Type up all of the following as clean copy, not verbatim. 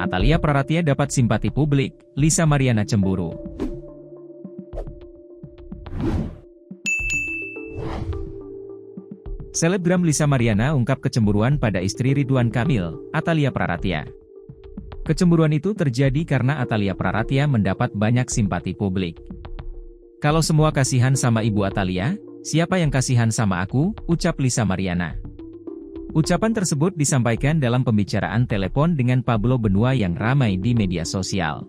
Atalia Praratia dapat simpati publik, Lisa Mariana cemburu. Selebgram Lisa Mariana ungkap kecemburuan pada istri Ridwan Kamil, Atalia Praratia. Kecemburuan itu terjadi karena Atalia Praratia mendapat banyak simpati publik. "Kalau semua kasihan sama Ibu Atalia, siapa yang kasihan sama aku?" ucap Lisa Mariana. Ucapan tersebut disampaikan dalam pembicaraan telepon dengan Pablo Benua yang ramai di media sosial.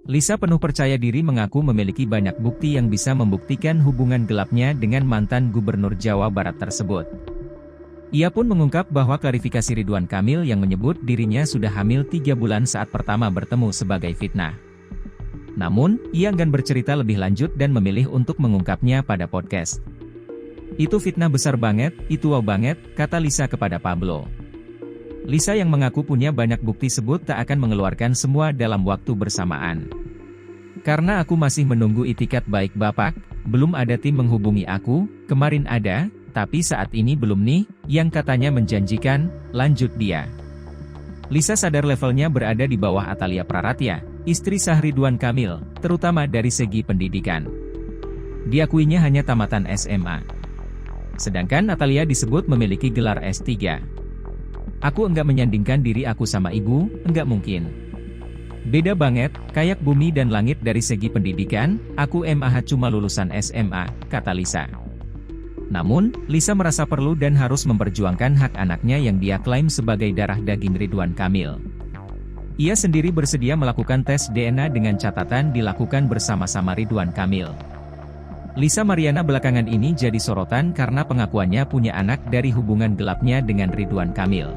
Lisa penuh percaya diri mengaku memiliki banyak bukti yang bisa membuktikan hubungan gelapnya dengan mantan Gubernur Jawa Barat tersebut. Ia pun mengungkap bahwa klarifikasi Ridwan Kamil yang menyebut dirinya sudah hamil 3 bulan saat pertama bertemu sebagai fitnah. Namun, ia enggan bercerita lebih lanjut dan memilih untuk mengungkapnya pada podcast. "Itu fitnah besar banget, itu wow banget," kata Lisa kepada Pablo. Lisa yang mengaku punya banyak bukti sebut tak akan mengeluarkan semua dalam waktu bersamaan. "Karena aku masih menunggu itikat baik Bapak, belum ada tim menghubungi aku, kemarin ada, tapi saat ini belum nih, yang katanya menjanjikan," lanjut dia. Lisa sadar levelnya berada di bawah Atalia Praratia, istri sah Ridwan Kamil, terutama dari segi pendidikan. Diakuinya hanya tamatan SMA. Sedangkan Atalia disebut memiliki gelar S3. "Aku enggak menyandingkan diri aku sama ibu, enggak mungkin. Beda banget, kayak bumi dan langit dari segi pendidikan, aku MAH cuma lulusan SMA," kata Lisa. Namun, Lisa merasa perlu dan harus memperjuangkan hak anaknya yang dia klaim sebagai darah daging Ridwan Kamil. Ia sendiri bersedia melakukan tes DNA dengan catatan dilakukan bersama-sama Ridwan Kamil. Lisa Mariana belakangan ini jadi sorotan karena pengakuannya punya anak dari hubungan gelapnya dengan Ridwan Kamil.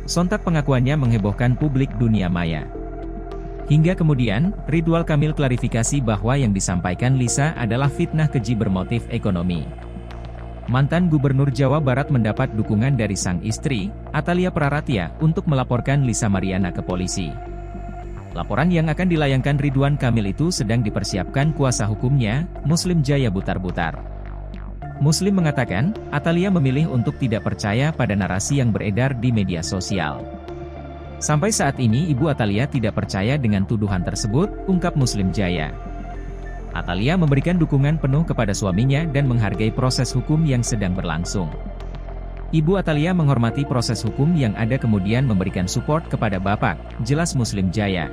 Sontak pengakuannya menghebohkan publik dunia maya. Hingga kemudian, Ridwan Kamil klarifikasi bahwa yang disampaikan Lisa adalah fitnah keji bermotif ekonomi. Mantan Gubernur Jawa Barat mendapat dukungan dari sang istri, Atalia Praratia, untuk melaporkan Lisa Mariana ke polisi. Laporan yang akan dilayangkan Ridwan Kamil itu sedang dipersiapkan kuasa hukumnya, Muslim Jaya Butar-Butar. Muslim mengatakan, Atalia memilih untuk tidak percaya pada narasi yang beredar di media sosial. "Sampai saat ini Ibu Atalia tidak percaya dengan tuduhan tersebut," ungkap Muslim Jaya. Atalia memberikan dukungan penuh kepada suaminya dan menghargai proses hukum yang sedang berlangsung. "Ibu Atalia menghormati proses hukum yang ada kemudian memberikan support kepada Bapak," jelas Muslim Jaya.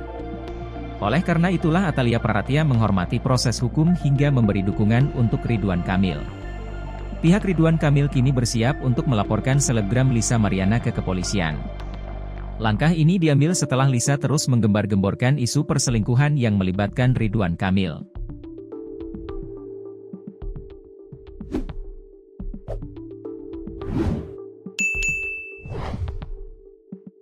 Oleh karena itulah Atalia Praratia menghormati proses hukum hingga memberi dukungan untuk Ridwan Kamil. Pihak Ridwan Kamil kini bersiap untuk melaporkan selebgram Lisa Mariana ke kepolisian. Langkah ini diambil setelah Lisa terus menggembar-gemborkan isu perselingkuhan yang melibatkan Ridwan Kamil.